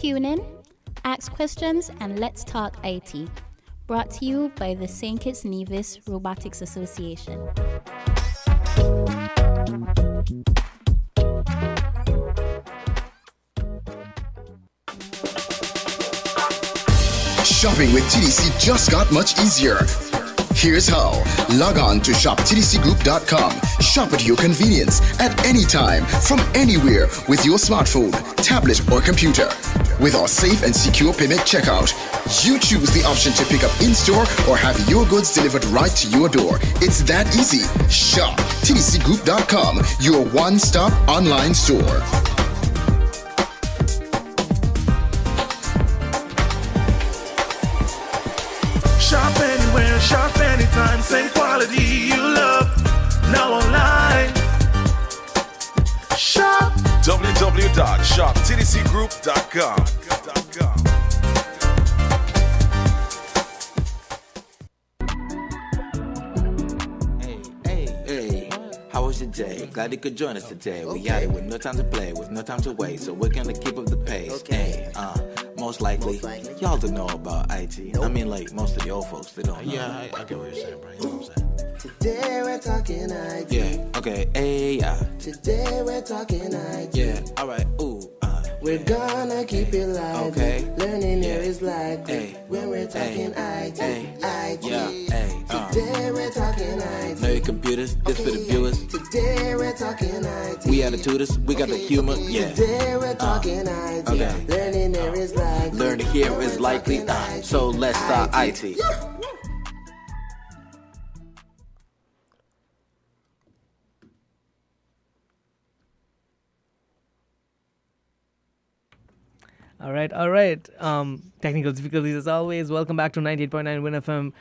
Tune in, ask questions, and let's talk IT. Brought to you by the St. Kitts Nevis Robotics Association. Shopping with TDC just got much easier. Here's how. Log on to shoptdcgroup.com. Shop at your convenience at any time, from anywhere, with your smartphone, tablet, or computer. With our safe and secure payment checkout, you choose the option to pick up in-store or have your goods delivered right to your door. It's that easy. Shop tdcgroup.com, your one-stop online store. Shop anywhere, shop anytime, same quality you love. Now online. Shop www.shoptdcgroup.com. Hey, how was your day? Glad you could join us today. We got it with no time to play, with no time to wait, so we're gonna keep up the pace. Hey, most likely, y'all don't know about IT. I mean, like, most of the old folks, they don't know. Yeah, I get what you're saying, bro. You know what I'm saying? Today we're talking IT. Yeah, okay, hey, yeah. Today we're talking IT. Yeah, alright, ooh, We're gonna keep it lively. Okay. Learning here Yeah. is likely. Hey. When we're talking IT. IT. yeah, hey, Today we're talking IT. Know your computers, this for the viewers. Today we're talking IT. We are the tutors, we got the humor, yeah. Today we're talking IT. okay. Learning here is likely. Learn to hear is likely, so let's start IT. All right. Technical difficulties as always. Welcome back to 98.9 Win FM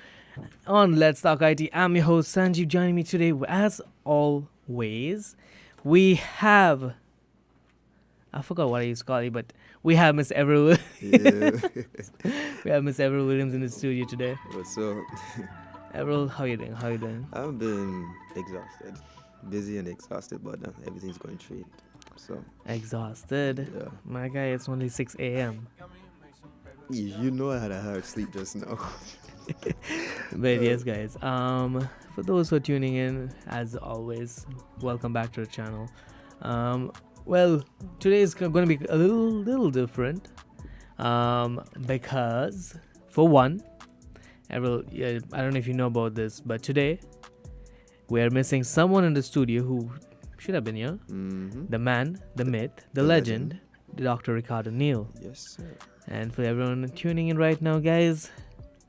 on Let's Talk IT. I'm your host Sanjeev. Joining me today, as always, we have, I forgot what I used to call you, but we have Miss Everett. Yeah. We have Miss Everett Williams in the studio today. What's up? Everett, how you doing? I've been exhausted, busy and exhausted, but everything's going straight. So Exhausted. yeah, My guy, it's only 6 a.m. you know I had a hard sleep just now. But yes, guys. For those who are tuning in, as always, welcome back to the channel. Well, today is going to be a little different. Because for one, I don't know if you know about this, but today we are missing someone in the studio who should have been here. Mm-hmm. The man, the myth, the legend, Dr. Ricardo Neal. Yes, sir. And for everyone tuning in right now, guys,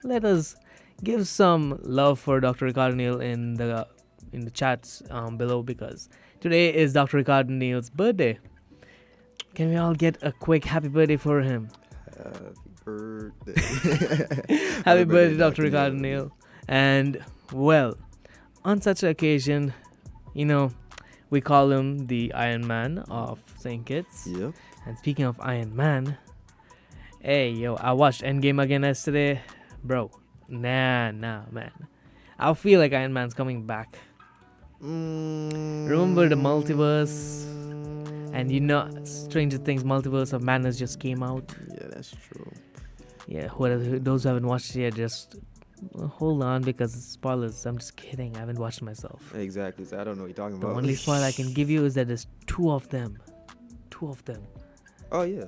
let us give some love for Dr. Ricardo Neal in the chats below, because today is Dr. Ricardo Neal's birthday. Can we all get a quick happy birthday for him? Happy birthday. Happy birthday, Dr. Ricardo Neal. And, well, on such an occasion, we call him the Iron Man of St. Kitts. Yep. And speaking of Iron Man, hey, yo, I watched Endgame again yesterday. Bro, nah, man. I feel like Iron Man's coming back. Remember the multiverse? And Stranger Things Multiverse of Madness just came out. Yeah, that's true. Yeah, those who haven't watched it yet, just hold on, because spoilers. I'm just kidding. I haven't watched myself. Exactly. So I don't know what you're talking The about. only spoiler I can give you is that there's two of them. Oh yeah,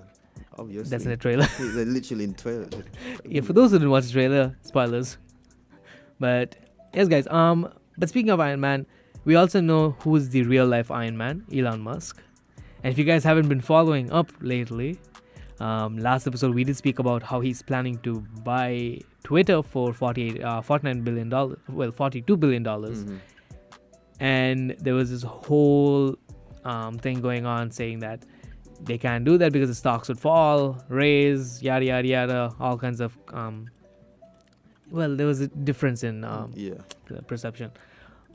obviously. That's in the trailer. They're literally in trailer. Yeah, for those who didn't watch the trailer, spoilers. But yes, guys. But speaking of Iron Man, we also know who's the real life Iron Man, Elon Musk. And if you guys haven't been following up lately, last episode we did speak about how he's planning to buy Twitter for $49 billion. Well, $42 billion. Mm-hmm. And there was this whole thing going on saying that they can't do that because the stocks would fall, raise, yada yada yada, all kinds of there was a difference in perception.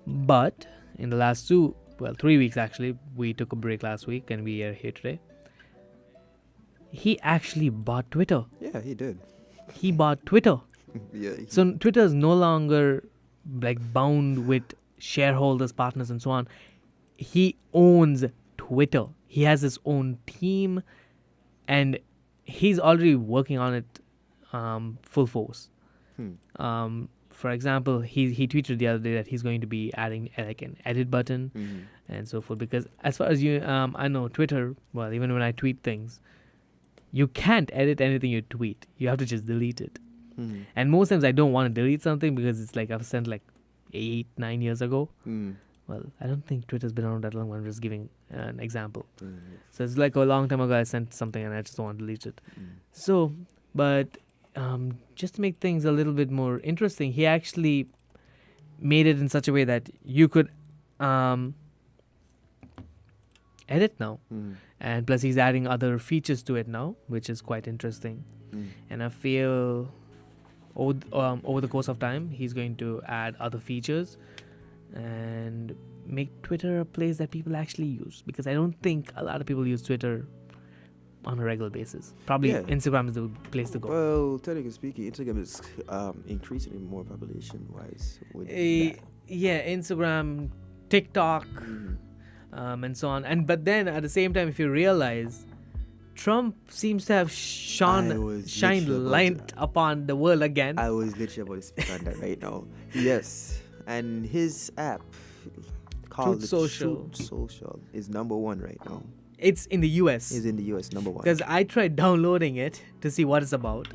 But in the last 3 weeks actually, we took a break last week and we are here today. He actually bought Twitter. Yeah, he did. He bought Twitter. Yeah. So Twitter is no longer bound with shareholders, partners, and so on. He owns Twitter. He has his own team, and he's already working on it full force. For example, he tweeted the other day that he's going to be adding like an edit button and so forth. Because as far as I know, Twitter, well, even when I tweet things, you can't edit anything you tweet. You have to just delete it. And most times I don't want to delete something because it's like I've sent like 8-9 years ago. Well, I don't think Twitter's been around that long. I'm just giving an example. So it's like a long time ago I sent something and I just don't want to delete it. So, but just to make things a little bit more interesting, he actually made it in such a way that you could edit now. And plus he's adding other features to it now, which is quite interesting. And I feel over the course of time, he's going to add other features and make Twitter a place that people actually use. Because I don't think a lot of people use Twitter on a regular basis. Probably Instagram is the place to go. Well, technically speaking, Instagram is increasingly more population-wise. Instagram, TikTok, and so on. But then at the same time, if you realize, Trump seems to have shined light upon the world again. I was literally about to speak on that right now. Yes, and his app called Truth Social is number 1 right now. It's in the US. It's in the US, number 1. Because I tried downloading it to see what it's about.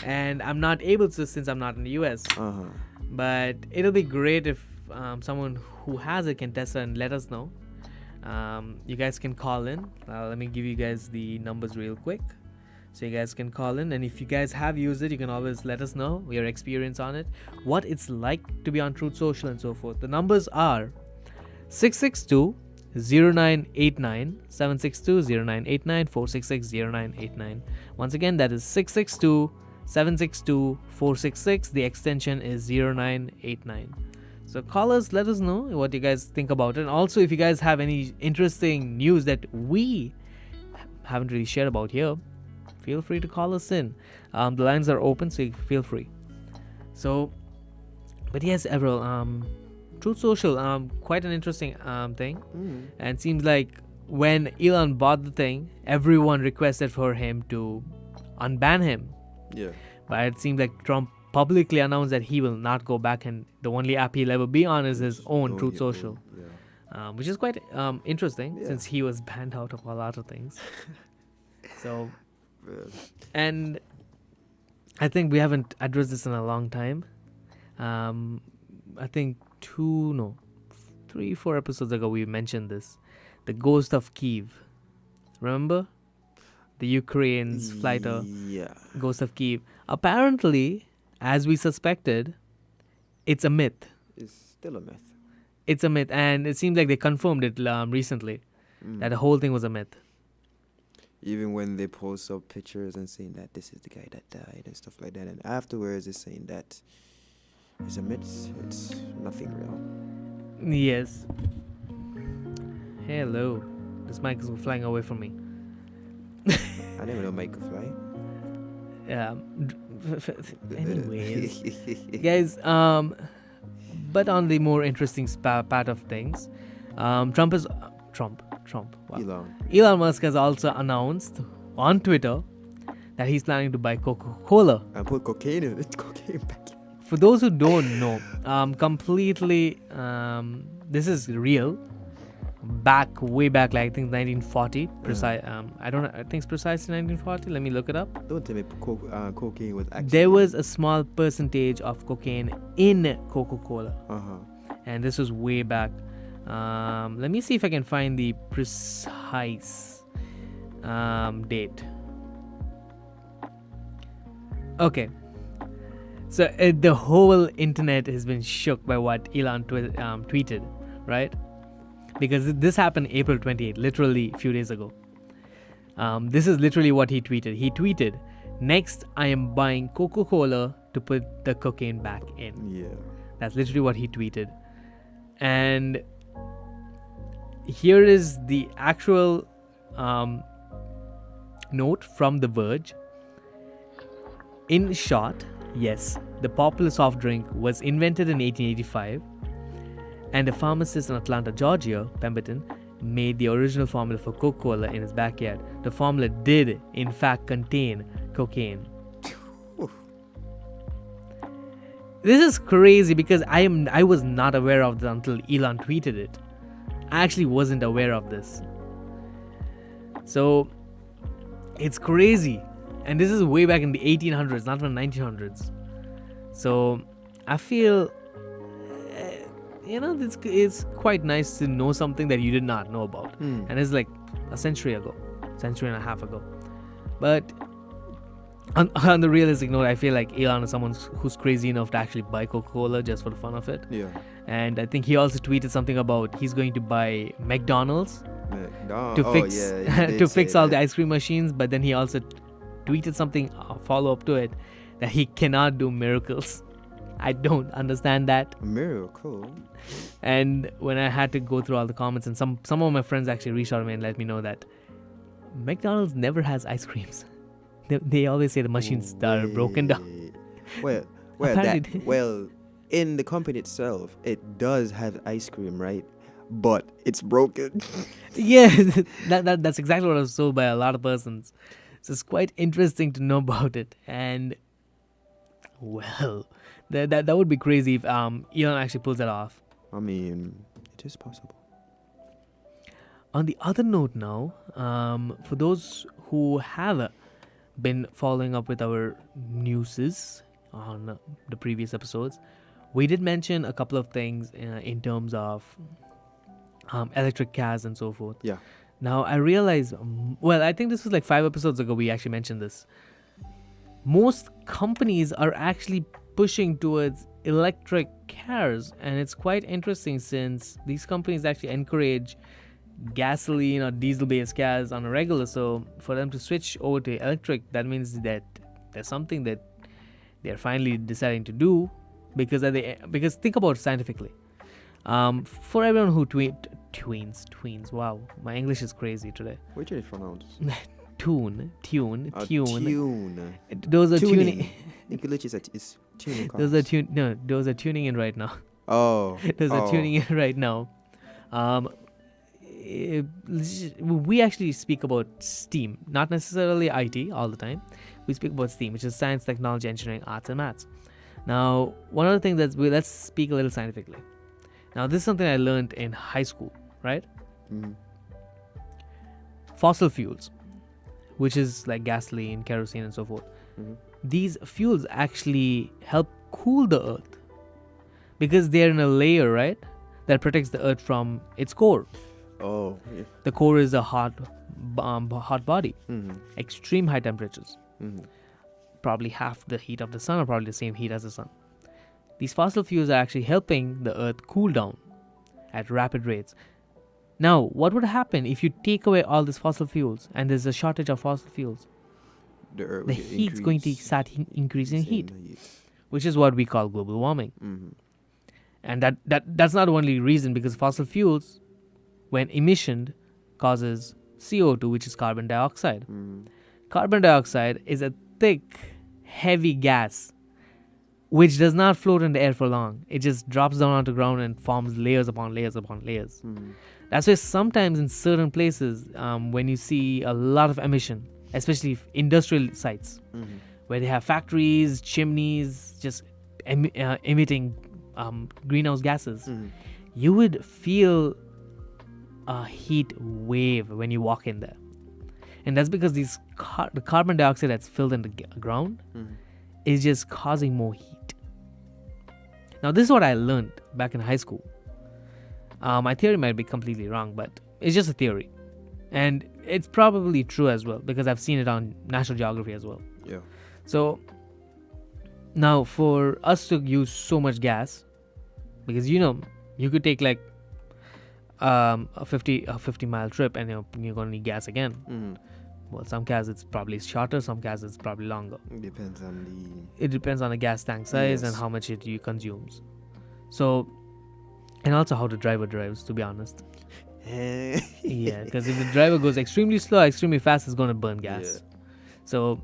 And I'm not able to since I'm not in the US. But it'll be great if someone who has it can test it and let us know. You guys can call in. Let me give you guys the numbers real quick. So you guys can call in. And if you guys have used it, you can always let us know your experience on it. What it's like to be on Truth Social and so forth. The numbers are 662-0989, 762-0989, 466-0989. Once again, that is 662-762-466. The extension is 0989. So call us, let us know what you guys think about it. And also, if you guys have any interesting news that we haven't really shared about here, feel free to call us in. The lines are open, so feel free. So, but yes, Avril, Truth Social, quite an interesting thing. And seems like when Elon bought the thing, everyone requested for him to unban him. Yeah. But it seems like Trump publicly announced that he will not go back, and the only app he'll ever be on is his own Truth Social. Which is quite interesting since he was banned out of a lot of things. So, and I think we haven't addressed this in a long time. I think 3-4 episodes ago we mentioned this. The ghost of Kiev. Remember? The Ukraine's fighter. Yeah. Ghost of Kiev. Apparently, as we suspected, it's a myth. It's still a myth. It's a myth, and it seems like they confirmed it recently, that the whole thing was a myth. Even when they post up pictures and saying that this is the guy that died and stuff like that, and afterwards they're saying that it's a myth, it's nothing real. Yes. Hello. This mic is flying away from me. I never know mic could fly. Anyways, guys, but on the more interesting part of things, Elon Musk has also announced on Twitter that he's planning to buy Coca-Cola and put cocaine in it. Cocaine back. For those who don't know, completely, this is real. Way back, like I think 1940. Precise. I don't know. I think it's precisely 1940. Let me look it up. Don't tell me cocaine was actually. There was a small percentage of cocaine in Coca-Cola, and this was way back. Let me see if I can find the precise date. Okay. So the whole internet has been shook by what Elon tweeted, right? Because this happened April 28th, literally a few days ago. This is literally what he tweeted. He tweeted, "Next, I am buying Coca-Cola to put the cocaine back in." Yeah. That's literally what he tweeted. And here is the actual note from The Verge. In short, yes, the popular soft drink was invented in 1885, and a pharmacist in Atlanta, Georgia, Pemberton, made the original formula for Coca-Cola in his backyard, the formula did in fact contain cocaine. This is crazy because I was not aware of this until Elon tweeted it. I actually wasn't aware of this. So it's crazy. And this is way back in the 1800s, not from the 1900s. So I feel, it's quite nice to know something that you did not know about. And it's like a century and a half ago. But on the realistic note, I feel like Elon is someone who's crazy enough to actually buy Coca-Cola just for the fun of it. Yeah. And I think he also tweeted something about he's going to buy McDonald's to fix all the ice cream machines. But then he also tweeted something follow up to it that he cannot do miracles. I don't understand that. Miracle. And when I had to go through all the comments, and some of my friends actually reached out to me and let me know that McDonald's never has ice creams. They always say the machines are broken down. Well, in the company itself, it does have ice cream, right? But it's broken. Yeah, that's exactly what I was told by a lot of persons. So it's quite interesting to know about it. And well, that would be crazy if Elon actually pulls that off. I mean, it is possible. On the other note now, for those who have been following up with our newses on the previous episodes, we did mention a couple of things in terms of electric cars and so forth. Yeah. Now I realize, I think this was like 5 episodes ago we actually mentioned this. Most companies are actually pushing towards electric cars, and it's quite interesting since these companies actually encourage gasoline or diesel-based cars on a regular. So for them to switch over to electric, that means that there's something that they're finally deciding to do, because think about it scientifically. For everyone who tweens. Wow, my English is crazy today. Which is pronounced? Tune. Tune. Those are tuning. English is tuning. Those are tuning in right now. Oh. Those are tuning in right now. We actually speak about STEAM, not necessarily IT all the time. We speak about STEAM, which is science, technology, engineering, arts, and maths. Now, one of the things let's speak a little scientifically. Now, this is something I learned in high school, right? Mm-hmm. Fossil fuels, which is like gasoline, kerosene, and so forth. Mm-hmm. These fuels actually help cool the earth because they're in a layer, right, that protects the earth from its core. Oh, yeah. The core is a hot body, extreme high temperatures, probably half the heat of the sun or probably the same heat as the sun. These fossil fuels are actually helping the earth cool down at rapid rates. Now, what would happen if you take away all these fossil fuels and there's a shortage of fossil fuels? The heat's going to start increasing heat, which is what we call global warming. And that's not the only reason, because fossil fuels, when emissioned, causes CO2, which is carbon dioxide. Carbon dioxide is a thick, heavy gas which does not float in the air for long. It just drops down onto the ground and forms layers upon layers upon layers. That's why sometimes in certain places, when you see a lot of emission, especially industrial sites, where they have factories, chimneys, just emitting greenhouse gases, you would feel a heat wave when you walk in there. And that's because the carbon dioxide that's filled in the ground is just causing more heat. Now, this is what I learned back in high school. My theory might be completely wrong, but it's just a theory. And it's probably true as well, because I've seen it on National Geography as well. Yeah. So, now for us to use so much gas, because you could take like a 50-mile trip and you're going to need gas again. Well, some cars it's probably shorter, some cars it's probably longer. It depends on the gas tank size and how much it consumes. So, and also how the driver drives, to be honest. Yeah, because if the driver goes extremely slow, extremely fast, it's going to burn gas. Yeah. So,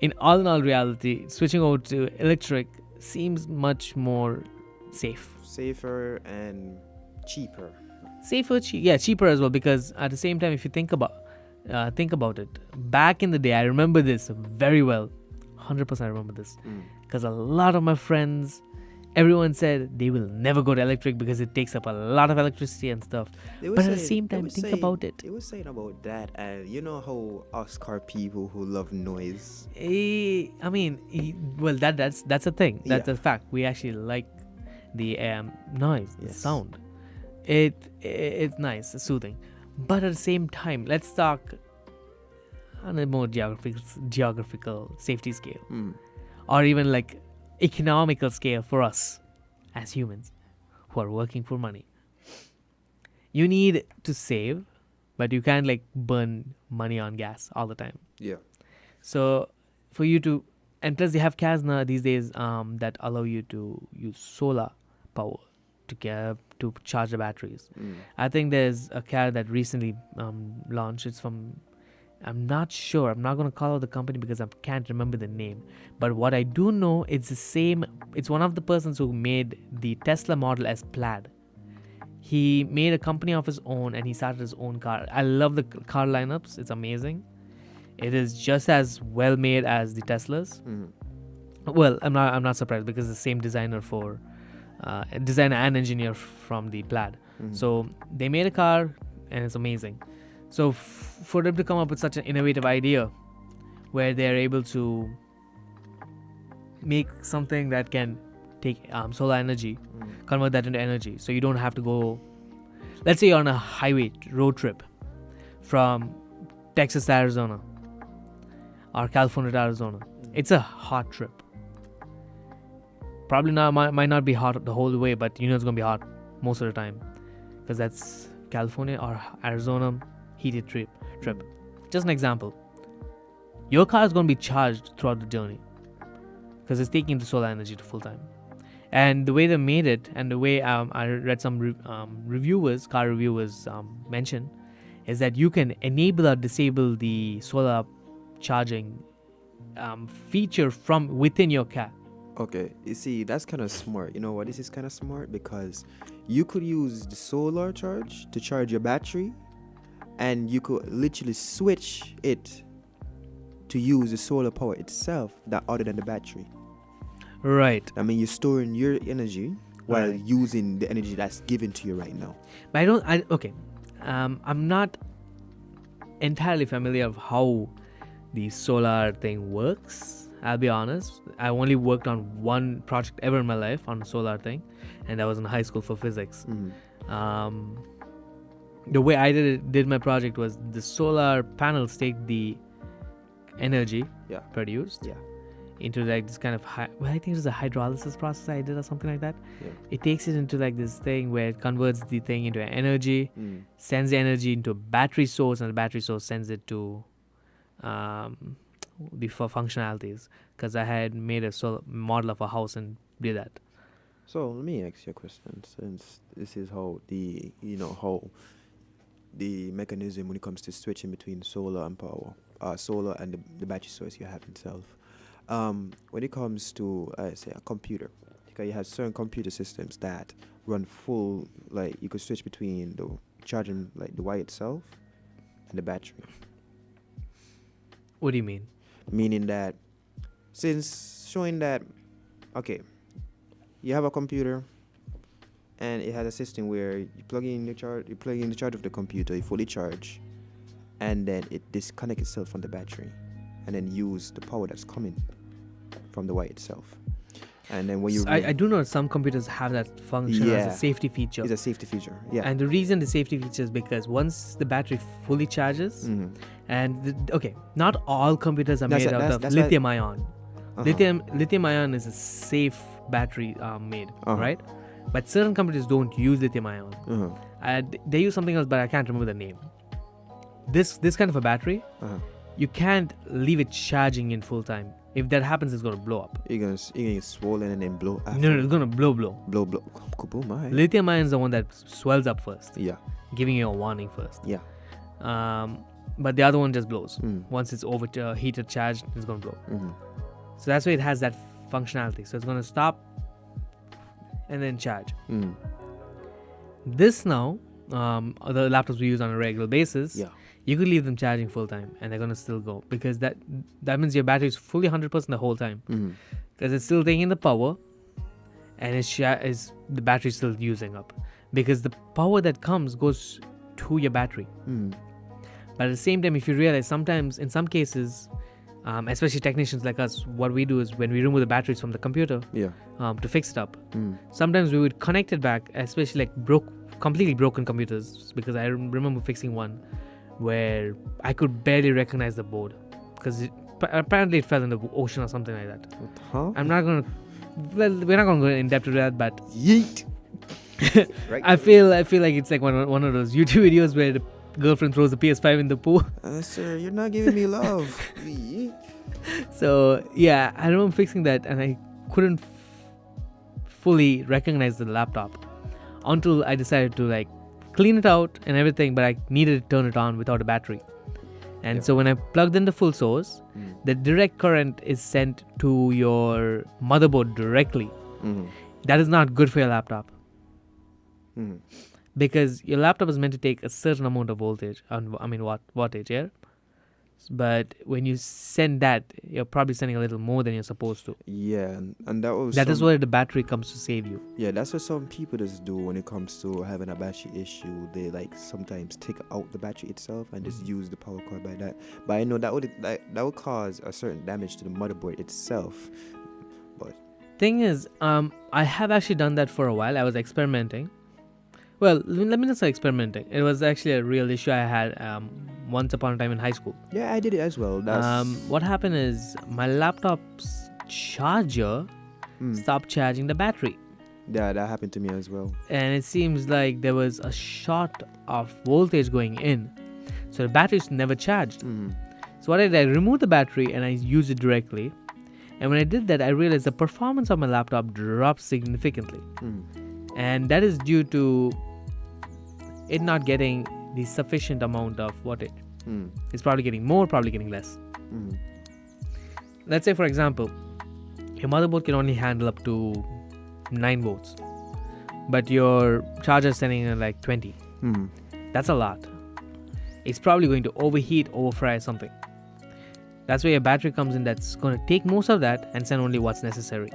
in all reality, switching over to electric seems much more safer and cheaper. Safer, cheaper as well, because at the same time, if you think about it, back in the day, I remember this very well. 100% I remember this, because a lot of my friends, everyone said they will never go to electric because it takes up a lot of electricity and stuff. But at the same time, think about it. They were saying about that, and you know how us car people who love noise. I mean, well, that's a thing. That's a fact. We actually like the noise, the sound. It's nice, it's soothing. But at the same time, let's talk on a more geographical safety scale, or even like economical scale for us as humans who are working for money. You need to save, but you can't like burn money on gas all the time. Yeah. So for you to, and plus they have cars now these days that allow you to use solar power to charge the batteries. I think there's a car that recently launched. It's from, I'm not sure. I'm not going to call out the company because I can't remember the name. But what I do know, it's the same. It's one of the persons who made the Tesla Model S Plaid. He made a company of his own and he started his own car. I love the car lineups. It's amazing. It is just as well made as the Teslas. Well, I'm not surprised because it's the same designer and engineer from the Plaid. So they made a car and it's amazing. So for them to come up with such an innovative idea where they're able to make something that can take solar energy, convert that into energy, so you don't have to go, let's say you're on a highway road trip from Texas to Arizona or California to Arizona. It's a hot trip. Probably might not be hot the whole way, but you know it's going to be hot most of the time because that's California or Arizona heated trip. Just an example. Your car is going to be charged throughout the journey because it's taking the solar energy to full time. And the way they made it, and the way I read some car reviewers mention, is that you can enable or disable the solar charging feature from within your car. Okay, you see, that's kind of smart. You know what? This is kind of smart because you could use the solar charge to charge your battery, and you could literally switch it to use the solar power itself, that other than the battery. Right. I mean, you're storing your energy while using the energy that's given to you right now. But I'm not entirely familiar of how the solar thing works. I'll be honest. I only worked on one project ever in my life on a solar thing, and that was in high school for physics. The way I did my project was the solar panels take the energy produced into like this kind of I think it was a hydrolysis process I did or something like that. It takes it into like this thing where it converts the thing into energy, sends the energy into a battery source, and the battery source sends it to the functionalities, because I had made a solar model of a house and did that. So let me ask you a question, since this is how the mechanism when it comes to switching between solar and power, solar and the battery source you have itself. When it comes to say a computer, because you have certain computer systems that run full, like you could switch between the charging like the wire itself and the battery. What do you mean? Meaning that, since showing that, okay, you have a computer and it has a system where you plug in the charge of the computer, you fully charge, and then it disconnects itself from the battery and then use the power that's coming from the wire itself. And then when you I do know some computers have that function as a safety feature. It's a safety feature, yeah. And the reason the safety feature is because once the battery fully charges, and not all computers are made out of lithium ion. Lithium ion is a safe battery made, right? But certain computers don't use lithium ion. They use something else, but I can't remember the name. This kind of a battery, you can't leave it charging in full time. If that happens, it's going to blow up. You're gonna get swollen and then blow after. No, it's going to blow. Kaboom, my. Lithium ion is the one that swells up first. Yeah. Giving you a warning first. Yeah. But the other one just blows. Once it's overheated, charged, it's going to blow. So that's why it has that functionality. So it's going to stop and then charge. This now the laptops we use on a regular basis, Yeah. you could leave them charging full time and they're gonna still go, because that means your battery is fully 100% the whole time, because it's still taking the power, and the battery still using up, because the power that comes goes to your battery. But at the same time, if you realize, sometimes in some cases, especially technicians like us, what we do is when we remove the batteries from the computer to fix it up, sometimes we would connect it back, especially like completely broken computers, because I remember fixing one where I could barely recognize the board because apparently it fell in the ocean or something like that. Huh? We're not gonna go in depth to that, but Yeet. Right. I feel like it's like one of those YouTube videos where the girlfriend throws the PS5 in the pool. Sir, you're not giving me love. Yeet. So yeah, I remember fixing that, and I couldn't fully recognize the laptop until I decided to like clean it out and everything, but I needed to turn it on without a battery. And so when I plugged in the full source, the direct current is sent to your motherboard directly. That is not good for your laptop. Because your laptop is meant to take a certain amount of voltage, wattage, yeah? But when you send that, you're probably sending a little more than you're supposed to. Yeah, and that is where the battery comes to save you. Yeah, that's what some people just do when it comes to having a battery issue. They like sometimes take out the battery itself and just use the power cord by that. But I know that would cause a certain damage to the motherboard itself. But thing is, I have actually done that for a while. I was experimenting. Well, let me not say experimenting. It was actually a real issue I had once upon a time in high school. Yeah, I did it as well. What happened is my laptop's charger stopped charging the battery. Yeah, that happened to me as well. And it seems like there was a short of voltage going in. So the battery's never charged. So what I did, I removed the battery and I used it directly. And when I did that, I realized the performance of my laptop dropped significantly. And that is due to it not getting the sufficient amount of wattage. It's probably getting more, probably getting less. Let's say, for example, your motherboard can only handle up to 9 volts, but your charger is sending in like 20. That's a lot. It's probably going to overheat, overfry something. That's where your battery comes in, that's going to take most of that and send only what's necessary.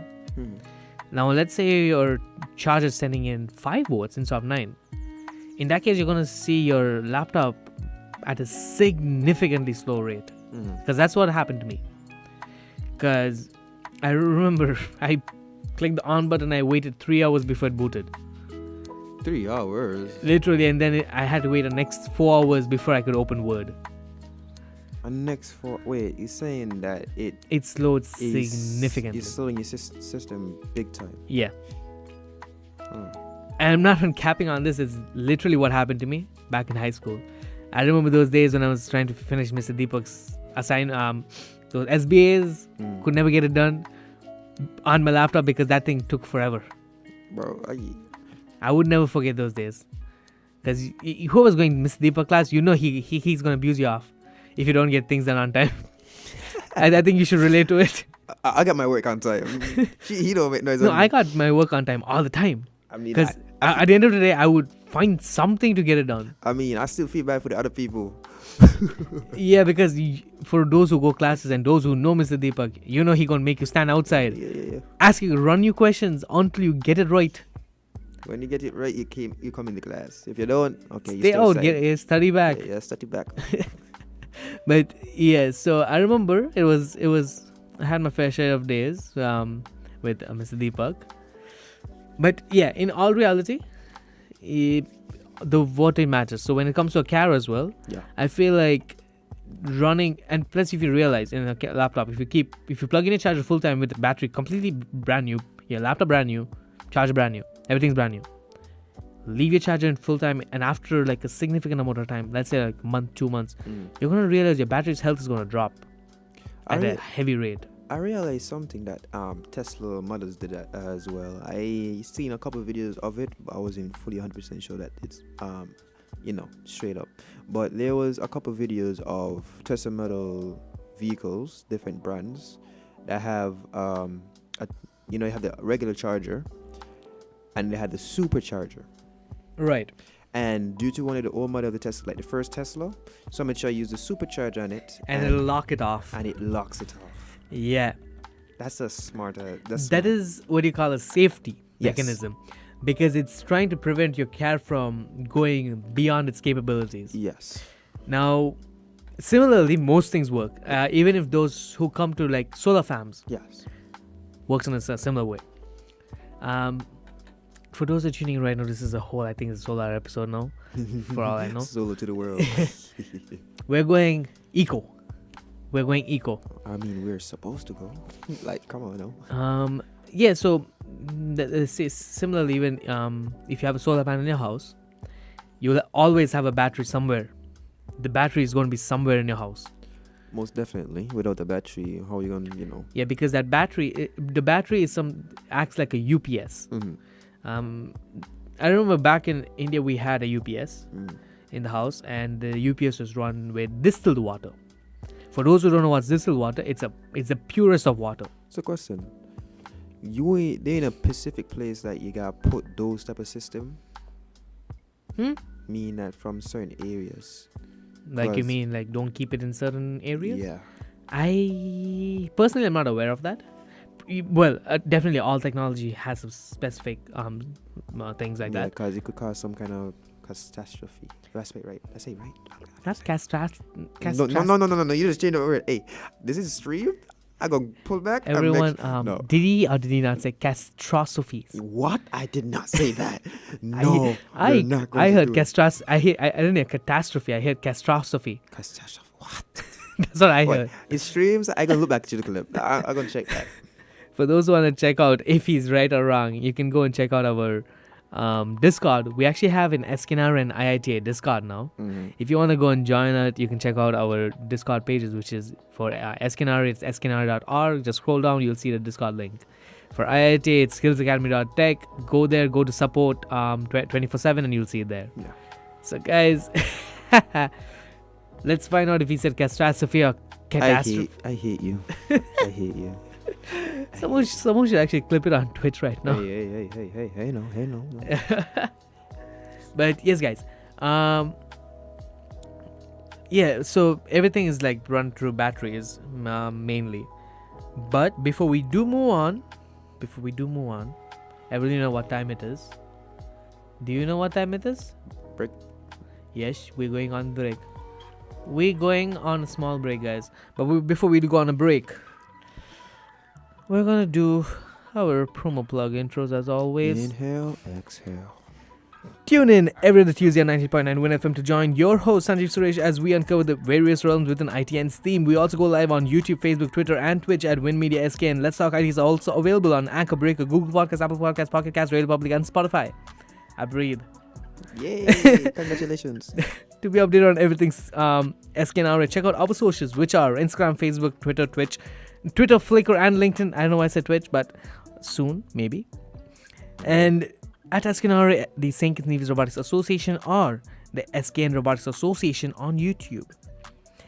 Now, let's say your charger is sending in 5 volts instead of 9. In that case, you're going to see your laptop at a significantly slow rate. Because that's what happened to me. Because I remember I clicked the on button, I waited 3 hours before it booted. 3 hours? Literally, and then I had to wait the next 4 hours before I could open Word. Wait, you're saying that it slowed significantly. It's slowing your system big time. Yeah. And I'm not even capping on this. It's literally what happened to me back in high school. I remember those days when I was trying to finish Mr. Deepak's those SBAs, could never get it done on my laptop because that thing took forever. Bro, I would never forget those days. Because whoever's going to Mr. Deepak class, you know he's going to abuse you off if you don't get things done on time. I think you should relate to it. I got my work on time. He don't make noise. No, I got my work on time all the time. I mean, because at the end of the day, I would find something to get it done. I mean, I still feel bad for the other people. Yeah, because for those who go classes and those who know Mr. Deepak, you know he gonna make you stand outside, ask you, run you questions until you get it right. When you get it right, you come in the class. If you don't, okay, stay out, study back. Yeah, study back. But yeah, so I remember it was I had my fair share of days with Mr. Deepak. But yeah, in all reality, the voltage matters. So when it comes to a car as well, I feel like running, and plus if you realize in a laptop, if you plug in a charger full time with the battery completely brand new, your laptop brand new, charger brand new, everything's brand new, leave your charger in full time, and after like a significant amount of time, let's say like a month, 2 months, you're going to realize your battery's health is going to drop at a heavy rate. I realized something that Tesla models did that as well. I seen a couple of videos of it, but I wasn't fully 100% sure that it's straight up. But there was a couple of videos of Tesla model vehicles, different brands, that have you have the regular charger and they had the supercharger. Right. And due to one of the old model of the Tesla, like the first Tesla, someone tried to use the supercharger on it, And it'll lock it off. and it locks it off. Yeah. That's a smart. That's That smart. is what you call a safety Yes. mechanism, because it's trying to prevent your car from going beyond its capabilities. Yes. Now, similarly, most things work. Even if those who come to like solar farms Yes. works in a similar way. For those that are tuning in right now, this is a whole, I think it's a solar episode now, for all I know. Solo to the world. We're going eco. We're going eco. I mean, we're supposed to go. Like, come on, no. Yeah, so similarly, even if you have a solar panel in your house, you'll always have a battery somewhere. The battery is going to be somewhere in your house. Most definitely. Without the battery, how you gonna, Yeah, because that battery, the battery is acts like a UPS. I remember back in India we had a UPS in the house, and the UPS was run with distilled water. For those who don't know what's distilled water, it's the purest of water. So, question. They in a specific place that you gotta put those type of system? Mean that from certain areas. Like you mean like don't keep it in certain areas? Yeah. I personally am not aware of that. Well, definitely all technology has some specific things like that. Because it could cause some kind of catastrophe. That's right. I say right. Not catastrophe. No. You just changed the word. Hey, this is stream. I gonna pull back. Everyone, no. did he or did he not say catastrophes? What? I did not say that. No, I not going I to heard do it. catastrophe. I didn't hear catastrophe. I heard catastrophe. Catastrophe. What? That's what I What? heard. It streams. I gonna look back to the clip. I'm gonna check that. For those who want to check out if he's right or wrong, you can go and check out our Discord. We actually have an SKNR and IITA Discord now. If you want to go and join it, you can check out our Discord pages, which is for SKNR, it's sknr.org. Just scroll down, you'll see the Discord link. For IITA, it's skillsacademy.tech. Go there, go to support 24/7, and you'll see it there. Yeah. So, guys, let's find out if he said catastrophe or catastrophe. I hate you. I hate you. Someone should actually clip it on Twitch right now. Hey, no. But yes, guys. Yeah, so everything is like run through batteries mainly. But before we do move on, everyone know what time it is. Do you know what time it is? Break. Yes, we're going on break. We're going on a small break, guys. But before we go on a break, we're gonna do our promo plug intros as always. Inhale, exhale. Tune in every other Tuesday on 90.9 Win FM to join your host Sanjeev Suresh as we uncover the various realms within IT and STEAM. We also go live on YouTube, Facebook, Twitter, and Twitch at WINNMedia SK, and Let's Talk IT is also available on Anchor, Breaker, Google Podcasts, Apple Podcasts, Pocket Casts, Radio Public, and Spotify. I breathe. Yay! Congratulations. To be updated on everything SKNR, check out our socials, which are Instagram, Facebook, Twitter, Twitch, Twitter, Flickr, and LinkedIn. I don't know why I said Twitch, but soon, maybe. And at SKNR, the St. Kitts Nevis Robotics Association, or the SKN Robotics Association on YouTube.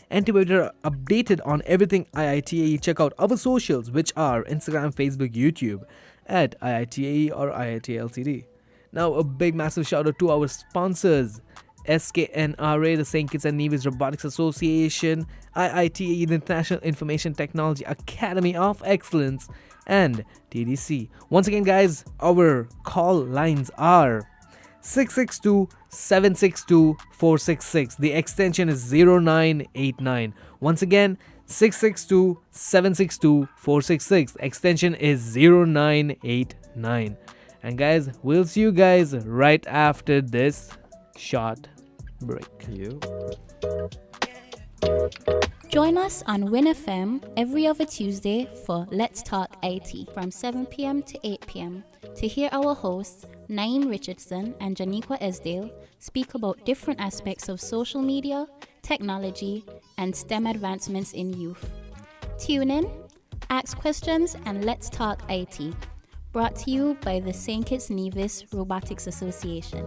And to be updated on everything IITAE, check out our socials, which are Instagram, Facebook, YouTube, at IITAE or IITA LTD. Now, a big massive shout out to our sponsors, SKNRA, the St. Kitts and Nevis Robotics Association, IITA, the International Information Technology Academy of Excellence, and TDC. Once again, guys, our call lines are 662-762-466. The extension is 0989. Once again, 662-762-466. Extension is 0989. And guys, we'll see you guys right after this short break. Join us on Win FM every other Tuesday for Let's Talk IT from 7 p.m. to 8 p.m. to hear our hosts, Naeem Richardson and Janiqua Esdale, speak about different aspects of social media, technology, and STEM advancements in youth. Tune in, ask questions, and Let's Talk IT. Brought to you by the St. Kitts Nevis Robotics Association.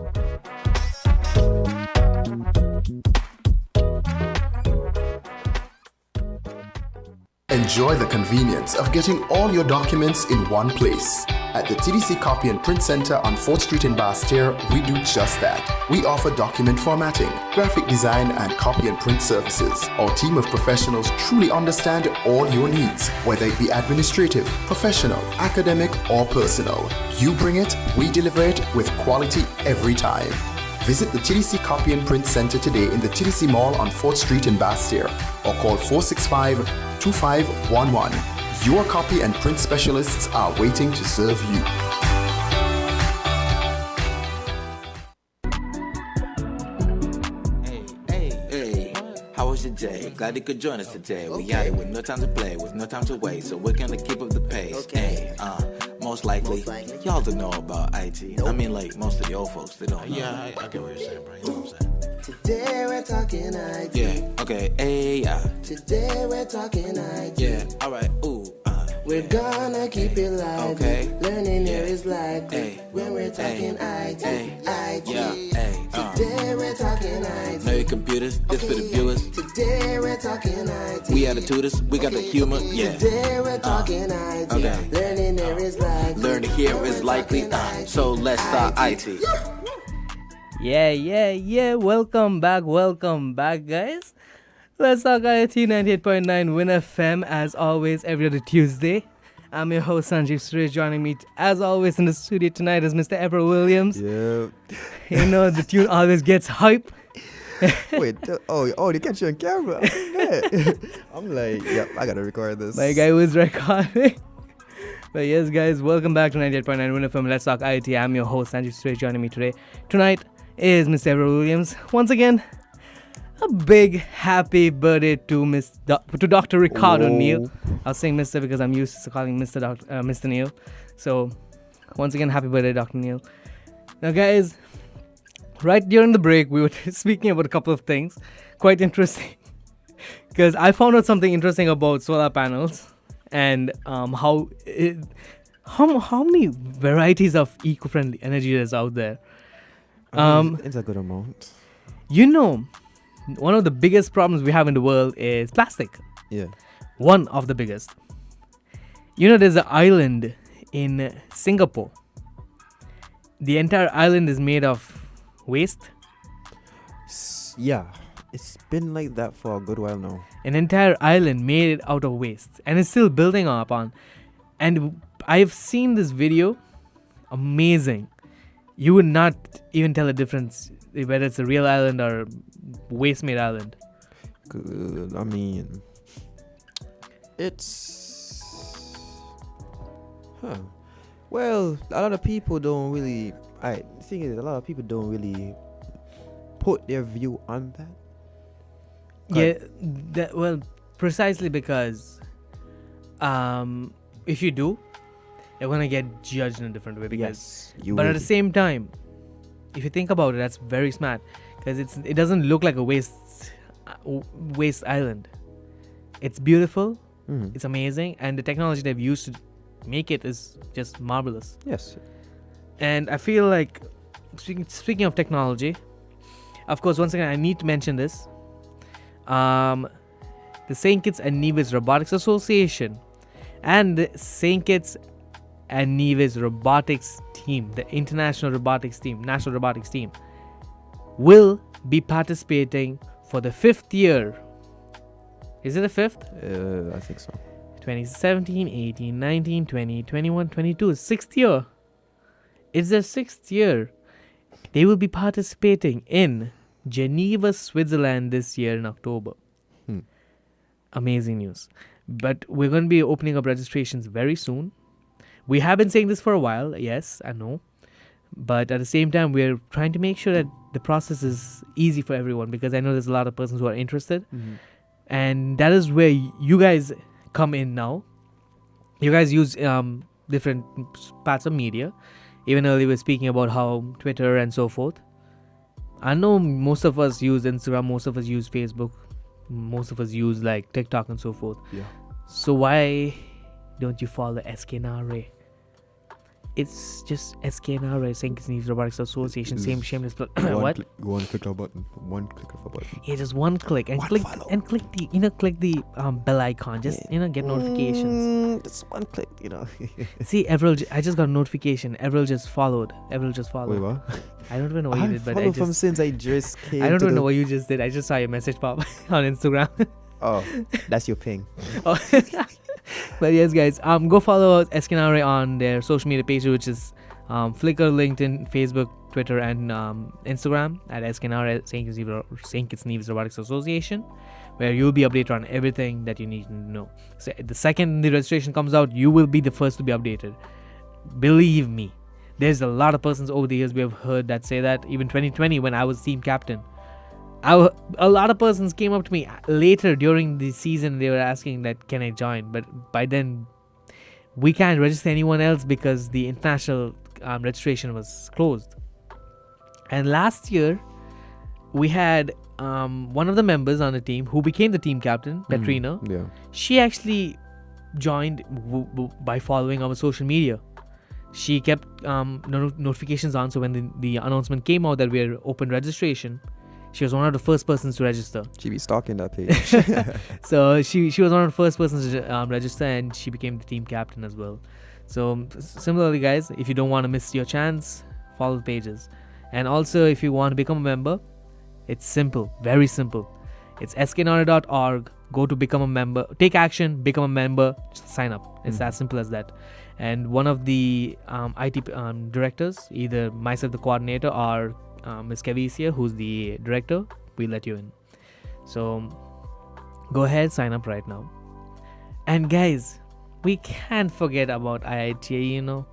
Enjoy the convenience of getting all your documents in one place. At the TDC Copy and Print Center on 4th Street in Basse-Terre, we do just that. We offer document formatting, graphic design, and copy and print services. Our team of professionals truly understand all your needs, whether it be administrative, professional, academic, or personal. You bring it, we deliver it with quality every time. Visit the TDC Copy and Print Center today in the TDC Mall on 4th Street in Basse-Terre or call 465-2511. Your copy and print specialists are waiting to serve you. Hey, how was your day? Glad you could join us today. We got it with no time to play, with no time to wait, so we're gonna keep up the pace. Hey, most likely, y'all don't know about IT. I mean, like, most of the old folks, they don't know. Yeah, I get what you're saying, bro. You know what I'm saying? Today we're talking IT. Yeah, okay, hey, Today we're talking IT. yeah, alright, We're gonna keep it lively. Okay. Learning here Yeah. is likely. Hey. When we're talking IT. IT. yeah, hey, Today we're talking IT. know your computers, this for the viewers. Today we're talking IT. We are the tutors, we got the humor, yeah. Today we're talking IT. okay. Learning here is likely. Learn to hear is likely, so let's start IT. Yeah. Welcome back, guys. Let's talk IT 98.9 Win FM as always every other Tuesday. I'm your host Sanjeev Suresh. Joining me as always in the studio tonight is Mr. April Williams. Yeah. You know the tune always gets hype. Wait. They catch you on camera. I'm like, yep, I gotta record this. My guy was recording. But yes, guys, welcome back to 98.9 Win FM. Let's talk IT. I'm your host Sanjeev Suresh. Joining me tonight is Mr. April Williams. Once again, a big happy birthday to Dr. Ricardo Whoa. Neal. I'll saying Mr. because I'm used to calling Mr. Neal. So, once again, happy birthday, Dr. Neal. Now, guys, right during the break, we were speaking about a couple of things. Quite interesting. Because I found out something interesting about solar panels and how many varieties of eco-friendly energy there's out there. It's a good amount. You know, one of the biggest problems we have in the world is plastic. Yeah. One of the biggest. You know, there's an island in Singapore. The entire island is made of waste. Yeah. It's been like that for a good while now. An entire island made out of waste. And it's still building up on. And I've seen this video. Amazing. You would not even tell the difference whether it's a real island or waste-made island. Good. I mean, it's... Well, a lot of people don't really... The thing is, a lot of people don't really put their view on that. Yeah, precisely because if you do, you're going to get judged in a different way. Because, Yes, but at the same time, if you think about it, that's very smart. Because it doesn't look like a waste island. It's beautiful, it's amazing, and the technology they've used to make it is just marvelous. Yes. And I feel like, speaking of technology, of course, once again, I need to mention this. The St. Kitts and Nevis Robotics Association and the St. Kitts and Nevis Robotics Team, the International Robotics Team, National Robotics Team, will be participating for the 5th year. Is it the 5th? I think so. 2017, 18, 19, 20, 21, 22. 6th year. It's their 6th year. They will be participating in Geneva, Switzerland this year in October. Amazing news. But we're going to be opening up registrations very soon. We have been saying this for a while. Yes, I know. But at the same time, we're trying to make sure that the process is easy for everyone, because I know there's a lot of persons who are interested. And that is where you guys come in now. You guys use different parts of media. Even earlier we were speaking about how Twitter and so forth. I know most of us use Instagram, most of us use Facebook, most of us use like TikTok and so forth. Yeah. So why don't you follow SK Nare? It's just SKNRA, St. Kitts Neves Robotics Association. Same shameless plug. What? One click of a button. One click of a button. Yeah, just one click and One click follow. and click the bell icon. Just get notifications. Just one click, See, Avril, I just got a notification. Avril just followed. Wait, what? I don't even know what you did, but followed from since I just came. I don't to even the- know what you just did. I just saw your message pop on Instagram. Oh, that's your ping. Oh. But yes, guys, go follow SKNRA on their social media pages, which is Flickr, LinkedIn, Facebook, Twitter, and Instagram at SKNRA, St. Kitts Neves Robotics Association, where you'll be updated on everything that you need to know. So the second the registration comes out, you will be the first to be updated. Believe me, there's a lot of persons over the years we have heard that say that. Even 2020, when I was team captain, a lot of persons came up to me later during the season. They were asking that, can I join? But by then, we can't register anyone else because the international registration was closed. And last year, we had one of the members on the team who became the team captain, Petrina. Yeah. She actually joined by following our social media. She kept notifications on, so when the announcement came out that we are open registration, she was one of the first persons to register. She be stalking that page. So she was one of the first persons to register, and she became the team captain as well. So similarly, guys, if you don't want to miss your chance, follow the pages. And also, if you want to become a member, it's simple, very simple. It's sknra.org. Go to become a member, take action, become a member, just sign up. It's as simple as that. And one of the IT directors, either myself, the coordinator, or Ms. Kavisia, who's the director, we'll let you in. So go ahead, sign up right now. And guys, we can't forget about IITA,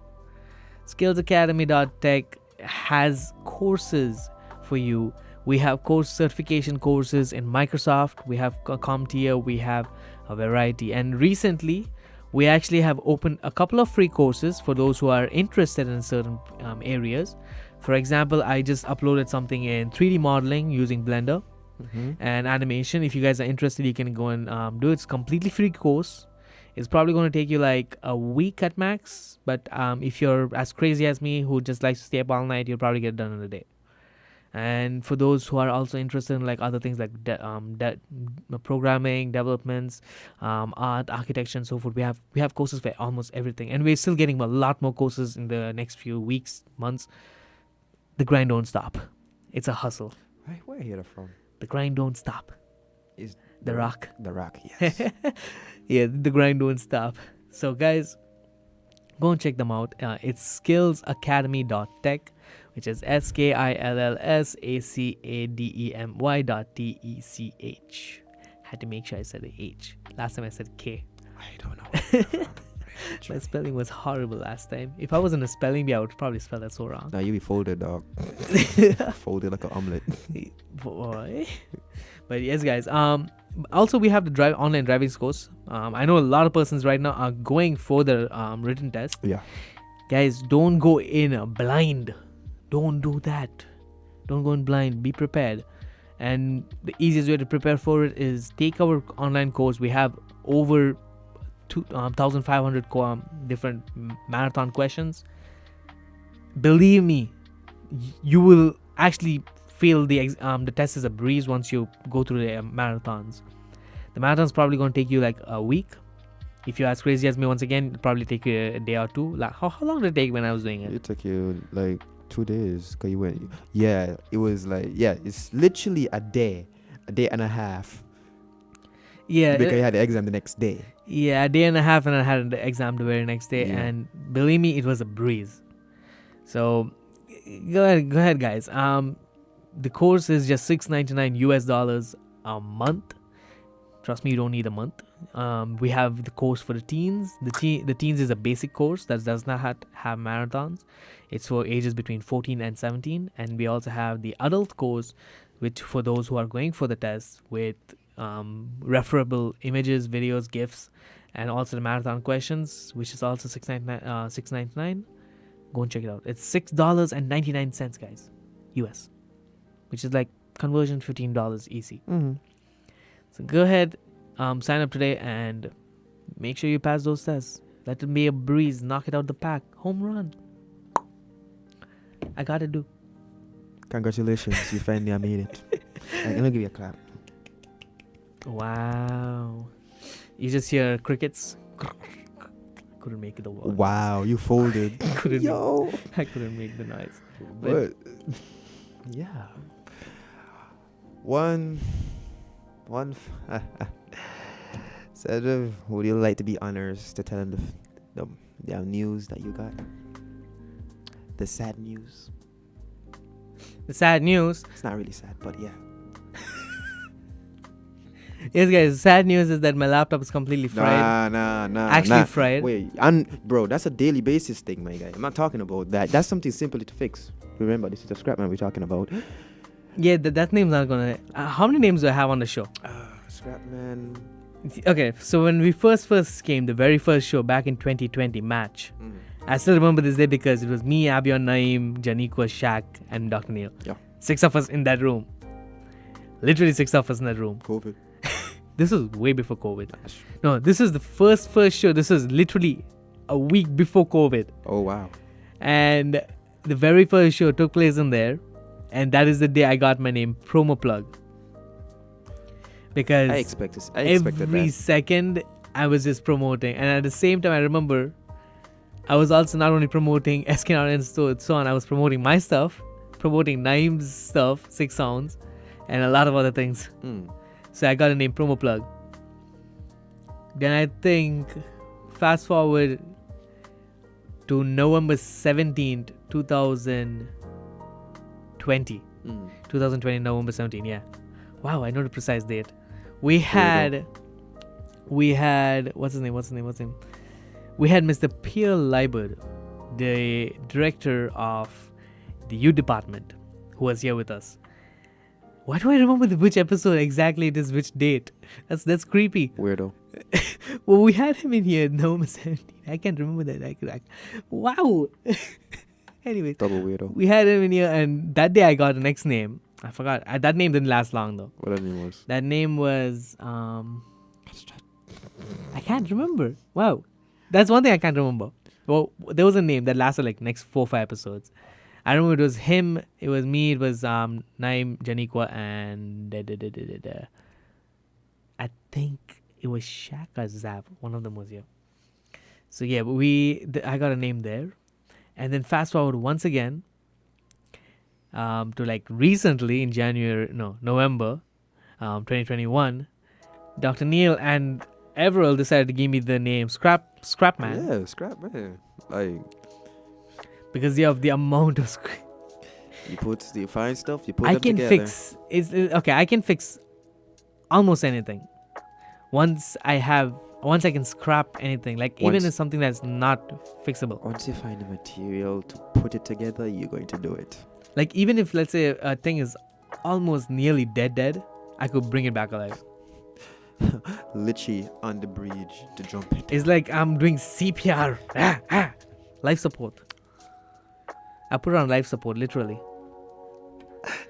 skillsacademy.tech has courses for you. We have course certification courses in Microsoft, we have CompTIA, we have a variety. And recently, we actually have opened a couple of free courses for those who are interested in certain areas. For example, I just uploaded something in 3D modeling using Blender and animation. If you guys are interested, you can go and do it. It's a completely free course. It's probably going to take you like a week at max. But if you're as crazy as me, who just likes to stay up all night, you'll probably get it done in a day. And for those who are also interested in like other things like programming, developments, art, architecture, and so forth, we have courses for almost everything. And we're still getting a lot more courses in the next few weeks, months. The grind don't stop. It's a hustle. Where I hear that from? The grind don't stop. Is The Rock. The Rock, yes. Yeah, the grind don't stop. So guys, go and check them out. It's skillsacademy.tech, which is skillsacademy.tech. Had to make sure I said the H. Last time I said K. I don't know. My spelling was horrible last time. If I was in a spelling bee, I would probably spell that so wrong. Now you be folded, dog. Folded like an omelet. Boy. But yes, guys. Also, we have the online driving course. I know a lot of persons right now are going for the written test. Yeah. Guys, don't go in blind. Don't do that. Don't go in blind. Be prepared. And the easiest way to prepare for it is take our online course. We have over 1,500 different marathon questions. Believe me, you will actually feel the test is a breeze once you go through the marathons. The marathon's probably going to take you like a week. If you're as crazy as me, once again, it'll probably take you a day or two. Like, how long did it take when I was doing it? It took you like 2 days. Cause you went. Yeah, it was like it's literally a day and a half. Yeah, Because you had the exam the next day. Yeah, a day and a half, and I had the exam the very next day, and believe me, it was a breeze. So go ahead, guys. The course is just $6.99 US a month. Trust me, you don't need a month. We have the course for the teens. The teens is a basic course that does not have marathons. It's for ages between 14 and 17, and we also have the adult course, which for those who are going for the test with referable images, videos, GIFs, and also the marathon questions, which is also $6.99. Go and check it out. It's $6.99, guys, US, which is like conversion $15 easy. So go ahead, sign up today and make sure you pass those tests. Let it be a breeze. Knock it out the park. Home run. I gotta do. Congratulations, you finally made it. Like, let me give you a clap. Wow. You just hear crickets. Couldn't make it the word. Wow, you folded. Yo. I couldn't make the noise. But yeah. One. Said, would you like to be honors to tell them the news that you got? The sad news. The sad news. It's not really sad, but yeah. Yes, guys. Sad news is that my laptop is completely fried. Nah. Actually fried. Wait, bro, that's a daily basis thing, my guy. I'm not talking about that. That's something simple to fix. Remember, this is the Scrapman we're talking about. Yeah, that name's not gonna. How many names do I have on the show? Scrapman. Okay, so when we first came, the very first show back in 2020, Match. I still remember this day because it was me, Abion, Naeem, Janiqua, Shaq, and Dr. Neil. Yeah. 6 of us in that room. Literally 6 of us in that room. COVID. This was way before COVID. No, this is the first show. This was literally a week before COVID. Oh, wow. And the very first show took place in there. And that is the day I got my name, Promo Plug. Because I expected every that. second I was just promoting. And at the same time, I remember I was also not only promoting SKNR and so on, I was promoting my stuff, promoting Naeem's stuff, 6 Sounds, and a lot of other things. So I got a name, Promo Plug. Then I think, fast forward to November 17th, 2020. 2020, November 17th, yeah. Wow, I know the precise date. We had, what's his name? We had Mr. Pierre Liebert, the director of the youth department, who was here with us. Why do I remember which episode exactly it is, which date? That's creepy. Weirdo. Well, we had him in here, November 17th. I can't remember that. Wow. Anyway, Double weirdo. we had him in here, and that day I got the next name. I forgot. That name didn't last long though. What that name was? That name was I can't remember. Wow, that's one thing I can't remember. Well, there was a name that lasted like next 4 or 5 episodes. I remember it was him, it was me, it was Naeem, Janiqua, and I think it was Shaq or Zav. One of them was here. So yeah, I got a name there, and then fast forward once again. To like recently in November 2021, Dr. Neil and Everell decided to give me the name Scrapman. Yeah, Scrapman. Like, because of the amount of you find stuff, you put them together. I can fix almost anything. Once I can scrap anything, even if something that's not fixable. Once you find the material to put it together, you're going to do it. Like, even if, let's say, a thing is almost nearly dead, I could bring it back alive. Literally on the bridge to jump it. It's like I'm doing CPR. Life support. I put it on life support, literally.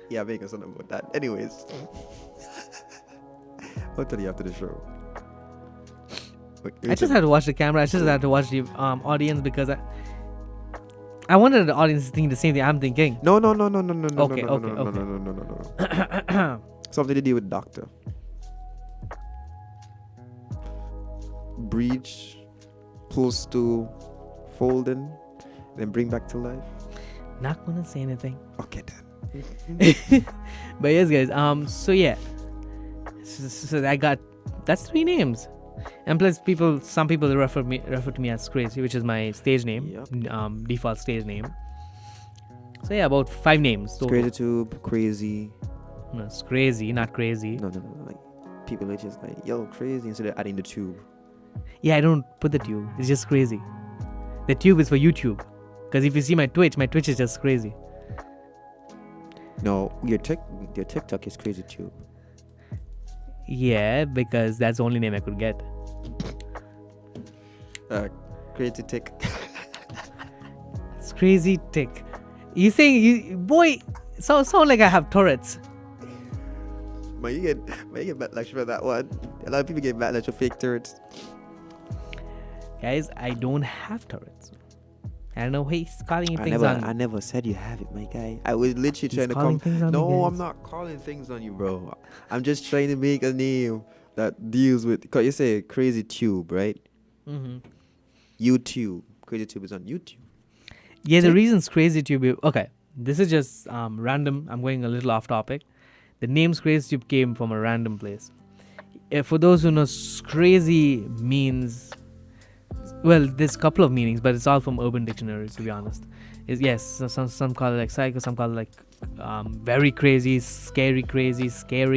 Yeah, make us something about that. Anyways. I'll tell you after the show. I just had to watch the camera. I just had to watch the audience because I wanted the audience to think the same thing I'm thinking. No. Okay. No. Something to do with doctor. Breach, close to folding, then bring back to life. Not gonna say anything. Okay then. But yes, guys. So yeah. So that's 3 names. And plus, some people refer to me as Crazy, which is my stage name, default stage name. So yeah, about 5 names. Crazy Tube, Crazy. No, it's Crazy, not Crazy. No. Like, people are just like, yo, Crazy, instead of adding the tube. Yeah, I don't put the tube. It's just Crazy. The tube is for YouTube. Because if you see my Twitch is just Crazy. No, your TikTok is Crazy Tube. Yeah, because that's the only name I could get. Crazy Tick. It's Crazy Tick. You saying sound like I have Tourette's. Man, you get backlash for that one. A lot of people get backlash for fake Tourette's. Guys, I don't have Tourette's. I don't know. He's calling I things never, on. I never said you have it, my guy. I was literally He's trying to calling things on you No, I'm guys. not calling things on you, bro. I'm just trying to make a name that deals with. Cause you say Crazy Tube, right? Mm-hmm. YouTube. Crazy Tube is on YouTube. Yeah, the reason's crazy tube. Okay, this is just random. I'm going a little off topic. The name's Crazy Tube came from a random place. For those who know, crazy means, well, there's a couple of meanings, but it's all from Urban Dictionary, to be honest. Yes, some call it like psycho, some call it like very crazy, scary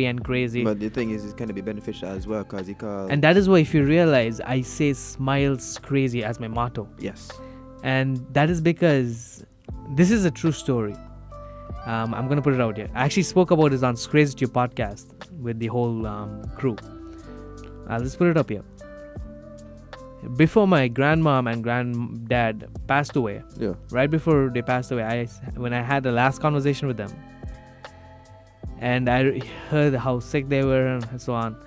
and crazy. But the thing is, it can be beneficial as well, cause you call. And that is why, if you realize, I say smiles crazy as my motto. Yes. And that is because this is a true story. I'm going to put it out here. I actually spoke about this on Crazy Tube podcast with the whole crew. Let's put it up here. Before my grandmom and granddad passed away, Yeah. right before they passed away, when I had the last conversation with them, and I heard how sick they were and so on,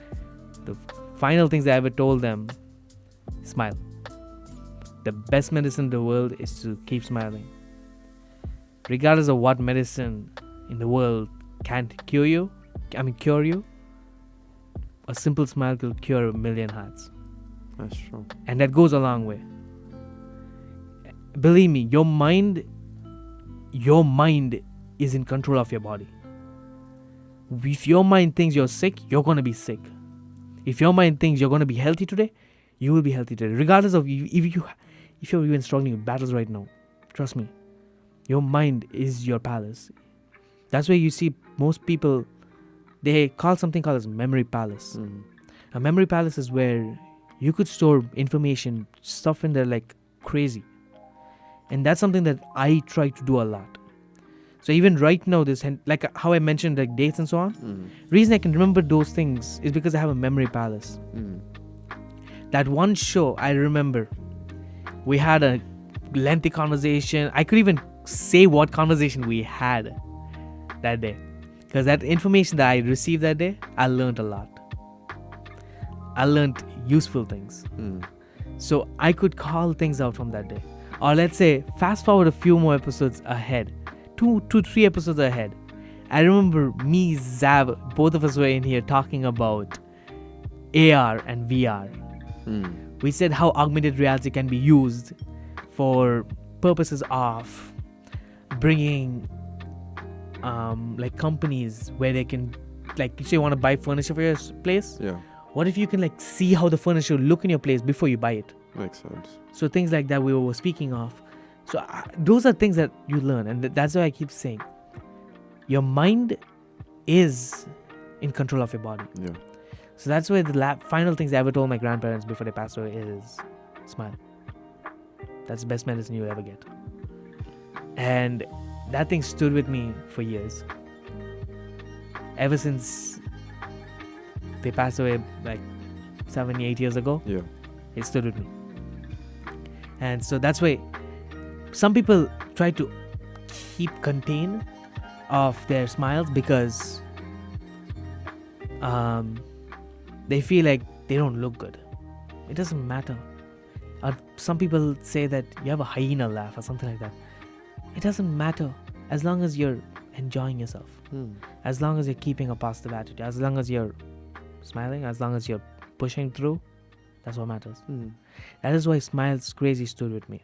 the final things I ever told them, smile. The best medicine in the world is to keep smiling. Regardless of what medicine in the world can't cure you, a simple smile will cure a million hearts. That's true. And that goes a long way. Believe me, your mind is in control of your body. If your mind thinks you're sick, you're going to be sick. If your mind thinks you're going to be healthy today, you will be healthy today. Regardless of if you're even struggling with battles right now, trust me, your mind is your palace. That's why you see most people, they call something called as memory palace. Mm. A memory palace is where you could store information, stuff in there like crazy. And that's something that I try to do a lot. So even right now, like how I mentioned like dates and so on, reason I can remember those things is because I have a memory palace. That one show I remember, we had a lengthy conversation. I could even say what conversation we had that day, because that information that I received that day, I learned a lot. I learned useful things. So I could call things out from that day. Or let's say, fast forward a few more episodes ahead, 3 episodes ahead. I remember me, Zav, both of us were in here talking about AR and VR. We said how augmented reality can be used for purposes of bringing like companies where they can, like, you say you want to buy furniture for your place. Yeah. What if you can like see how the furniture will look in your place before you buy it? Makes sense. So things like that we were speaking of. So those are things that you learn, and that's why I keep saying your mind is in control of your body. Yeah. So that's why the final things I ever told my grandparents before they passed away is smile. That's the best medicine you'll ever get. And that thing stood with me for years. Ever since they passed away like 7-8 years ago, Yeah. it stood with me. And so that's why some people try to keep contain of their smiles because they feel like they don't look good. It doesn't matter. Some people say that you have a hyena laugh or something like that. It doesn't matter as long as you're enjoying yourself. As long as you're keeping a positive attitude, as long as you're smiling, as long as you're pushing through, that's what matters. That is why Smiles Crazy stood with me.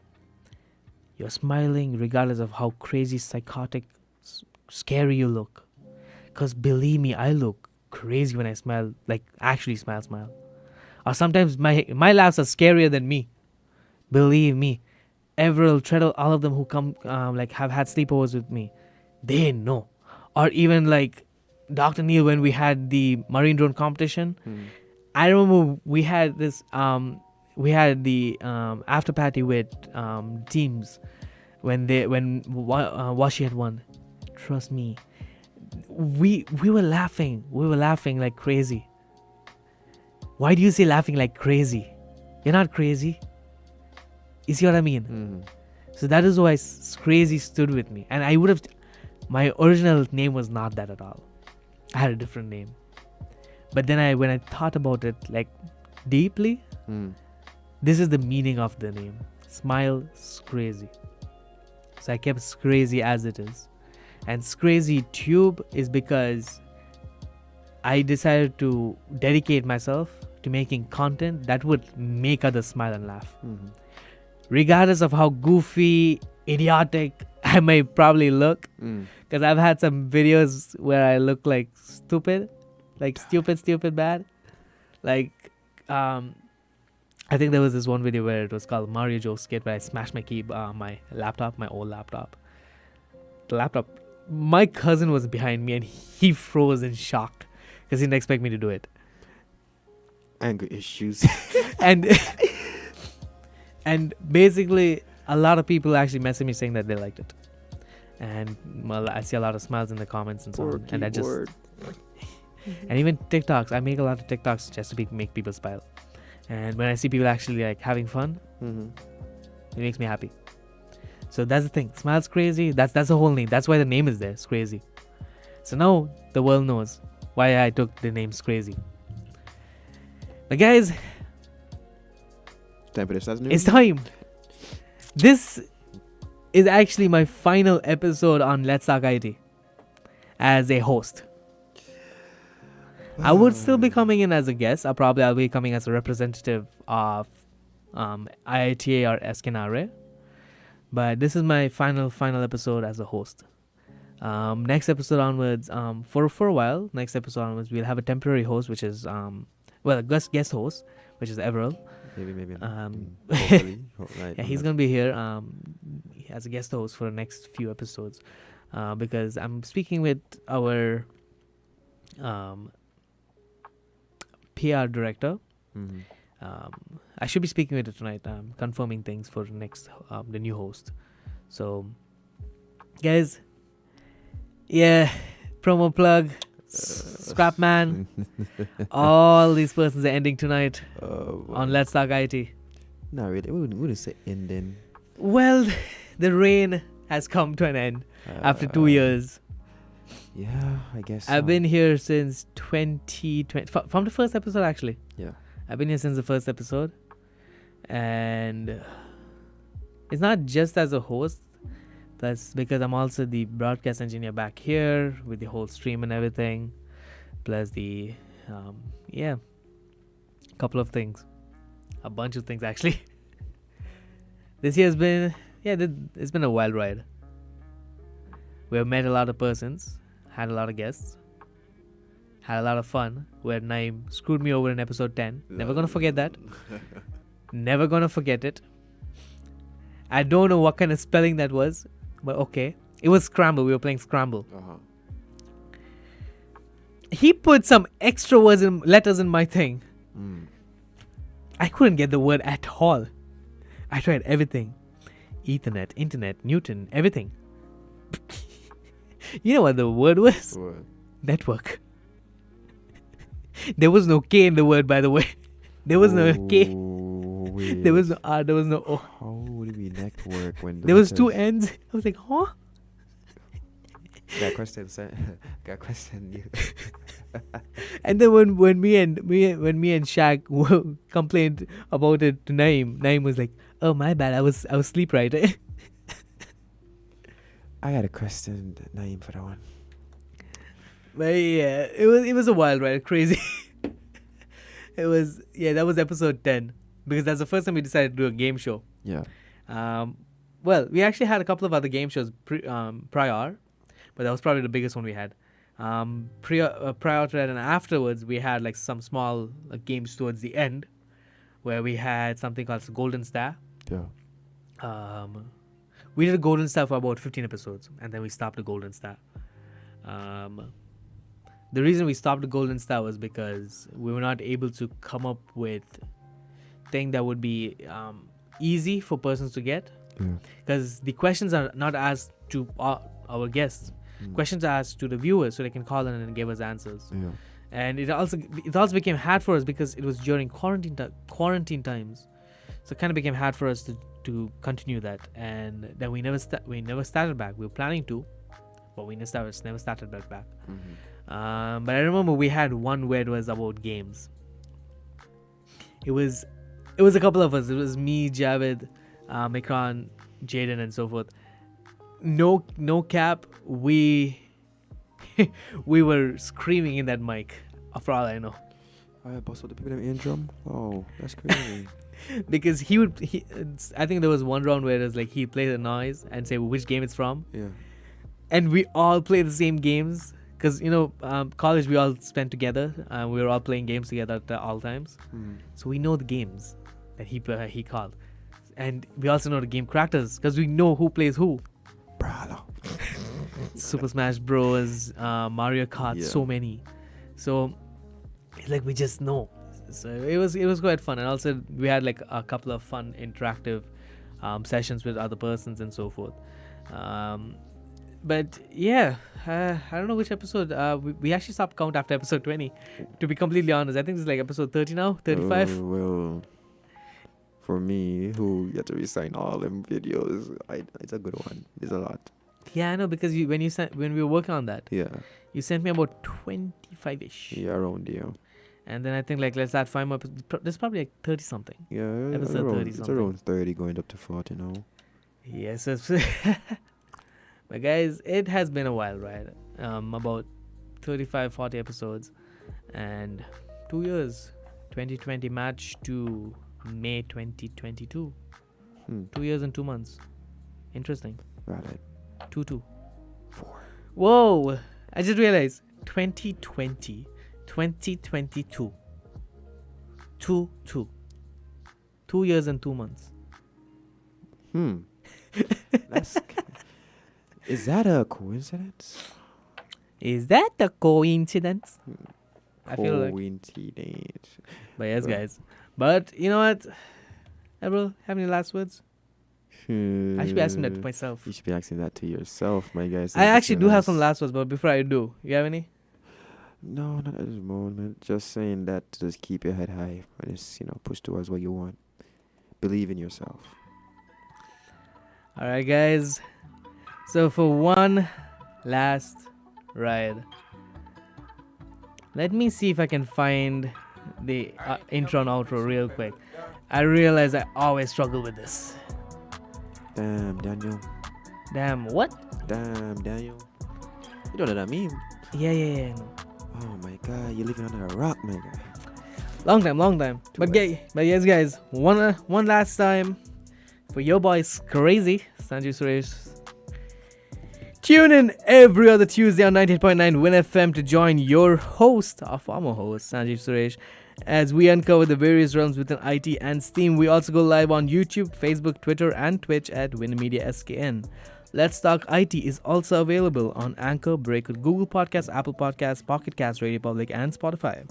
You're smiling regardless of how crazy, psychotic, scary you look. Because believe me, I look crazy when I smile, like actually smile. Or sometimes my laughs are scarier than me. Believe me. Everett, Treadle, all of them who come like have had sleepovers with me, they know. Or even like Dr. Neil, when we had the marine drone competition, I remember we had this the after party with teams when Washi had won. Trust me, we were laughing like crazy. Why do you say laughing like crazy? You're not crazy. You see what I mean? So that is why Crazy stood with me. And I would have, my original name was not that at all. I had a different name. But then when I thought about it like deeply, this is the meaning of the name. Smile Crazy. So I kept Scrazy as it is. And Scrazy Tube is because I decided to dedicate myself to making content that would make others smile and laugh. Regardless of how goofy, idiotic I may probably look. Because I've had some videos where I look like stupid. Like stupid bad. Like, I think there was this one video where it was called Mario Joe Skit, where I smashed my laptop, my old laptop. The laptop, my cousin was behind me and he froze in shock because he didn't expect me to do it. Anger issues. and and basically, a lot of people actually messaged me saying that they liked it. And well, I see a lot of smiles in the comments and so on. And I just... And even TikToks. I make a lot of TikToks just to make people smile. And when I see people actually like having fun, it makes me happy. So that's the thing. Smile's Crazy. That's the whole name. That's why the name is there. It's Crazy. So now the world knows why I took the name Crazy. But guys, time for this. It's time. This is actually my final episode on Let's Talk I.T. as a host. I would still be coming in as a guest. I'll be coming as a representative of IITA or Eskenare. But this is my final episode as a host. Next episode onwards, for a while, next episode onwards, we'll have a temporary host, which is, a guest host, which is Everell. Maybe. Hopefully. Yeah, he's going to be here as a guest host for the next few episodes. Because I'm speaking with our... PR director. I should be speaking with her tonight. Confirming things for next the new host. So, guys, yeah, promo plug, Scrapman. All these persons are ending tonight on Let's Talk IT. Not really. We wouldn't say ending. Well, the reign has come to an end after 2 years. Yeah, I guess I've been here since 2020, from the first episode actually. Yeah, I've been here since the first episode, and it's not just as a host. That's because I'm also the broadcast engineer back here with the whole stream and everything, plus the couple of things, a bunch of things actually. This year has been it's been a wild ride. We've met a lot of persons. Had a lot of guests. Had a lot of fun. Where Naeem screwed me over in episode 10. Never gonna forget that. Never gonna forget it. I don't know what kind of spelling that was. But okay. It was Scramble. We were playing Scramble. He put some extra letters in my thing. I couldn't get the word at all. I tried everything. Ethernet, internet, Newton, everything. You know what the word was? What? Network. There was no K in the word, by the way. There was no K. Wait. There was no R. There was no O. How would it be network when there was two N's? I was like, huh? Got question, sir. Got question. And then when me and Shaq complained about it to Naeem was like, oh my bad, I was asleep, right? I got a question, Naeem, for that one. But yeah, it was a wild ride, crazy. That was episode 10 because that's the first time we decided to do a game show. Yeah. Well, we actually had a couple of other game shows prior, but that was probably the biggest one we had. Prior to that and afterwards, we had like some small games towards the end, where we had something called Golden Star. Yeah. We did a Golden Star for about 15 episodes, and then we stopped the Golden Star. The reason we stopped the Golden Star was because we were not able to come up with thing that would be easy for persons to get. Because the questions are not asked to our guests. Questions are asked to the viewers so they can call in and give us answers. Yeah. And it also became hard for us because it was during quarantine times. So it kind of became hard for us to continue that. And then we never started back. We were planning to, but we never started back. But I remember we had one where it was about games. It was a couple of us. It was me, Javed, Mikran, Jaden, and so forth. no cap, we were screaming in that mic. For all I know, I busted the people in drum. Oh, that's crazy. because I think there was one round where it was like he played a noise and say which game it's from, Yeah. and we all play the same games because college we all spent together. We were all playing games together at all times, so we know the games that he called, and we also know the game characters because we know who plays who. Brother. Super Smash Bros, Mario Kart, Yeah. so many. So it's like we just know. So it was quite fun, and also we had like a couple of fun interactive sessions with other persons and so forth. But yeah, I don't know which episode. We actually stopped count after episode 20. To be completely honest, I think it's like episode 30 now, 35. Well, for me, who get to resign all them videos, it's a good one. It's a lot. Yeah, I know, because when we were working on that, Yeah. you sent me about 25ish. Yeah, around there. And then I think like let's add 5 more. There's probably like 30 something. Yeah, Episode around, 30 it's something. around 30 going up to 40 now. Yes, but guys, it has been a while, right? About 35, 40 episodes, and 2 years, 2020 March to May 2022. 2 years and 2 months. Interesting. Right. 2-2. 4. Whoa! I just realized 2020, 2022. 2-2. 2 years and 2 months. That's. Is that a coincidence? Is that a coincidence? I feel like. Coincidence. But yes, guys. But you know what? Errol, have any last words? I should be asking that to myself. You should be asking that to yourself, my guys. I actually do have some last words, but before I do, you have any? No, not at this moment. Just saying that to just keep your head high and just, push towards what you want. Believe in yourself. All right, guys. So for one last ride, let me see if I can find the intro and outro real quick. I realize I always struggle with this. Damn, Daniel. Damn, what? Damn, Daniel. You know what I mean? Yeah. No. Oh my God, you're living under a rock, my guy. Long time. But yes, guys, one last time for your boys crazy Sanjeev Suresh. Tune in every other Tuesday on 98.9 Win FM to join your host, our former host, Sanjeev Suresh, as we uncover the various realms within IT and STEAM. We also go live on YouTube, Facebook, Twitter, and Twitch at WINNMedia SKN. Let's Talk IT is also available on Anchor, Breaker, Google Podcasts, Apple Podcasts, Pocket Casts, Radio Public, and Spotify.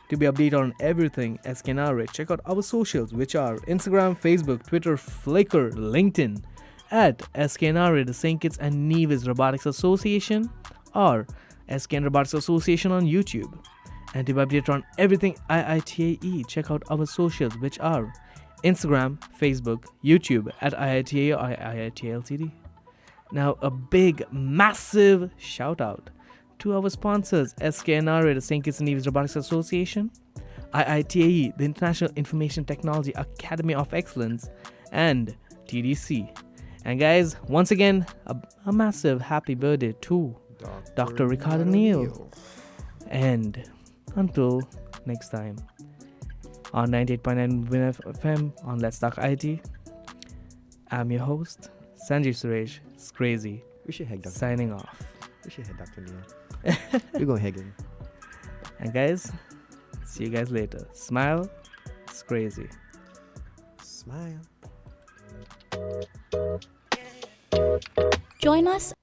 To be updated on everything SKNR, check out our socials, which are Instagram, Facebook, Twitter, Flickr, LinkedIn, at SKNR, the St. Kitts and Nevis Robotics Association, or SKN Robotics Association on YouTube. And to be updated on everything IITAE, check out our socials, which are Instagram, Facebook, YouTube, at IITAE or IITLTD. Now, a big, massive shout out to our sponsors, SKNR, the St. Kitts and Nevis Robotics Association, IITAE, the International Information Technology Academy of Excellence, and TDC. And guys, once again, a massive happy birthday to Dr. Ricardo Neal. And until next time, on 98.9 Win FM on Let's Talk IT, I'm your host, Sanjeev Suresh. It's crazy. We should hang Dr. Signing off. We should head Dr. Neal. We're going to hang him. And guys, see you guys later. Smile. It's crazy. Smile. Join us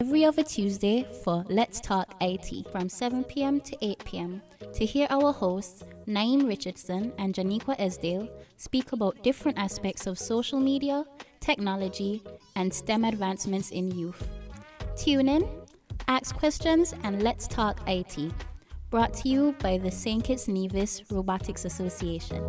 every other Tuesday for Let's Talk IT from 7 p.m. to 8 p.m. to hear our hosts, Naeem Richardson and Janiqua Esdale, speak about different aspects of social media, technology, and STEM advancements in youth. Tune in, ask questions, and Let's Talk IT. Brought to you by the St. Kitts Nevis Robotics Association.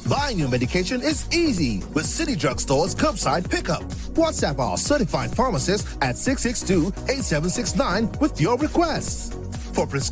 Buying your medication is easy with City Drug Store's curbside pickup. WhatsApp our certified pharmacist at 662-8769 with your requests. For prescription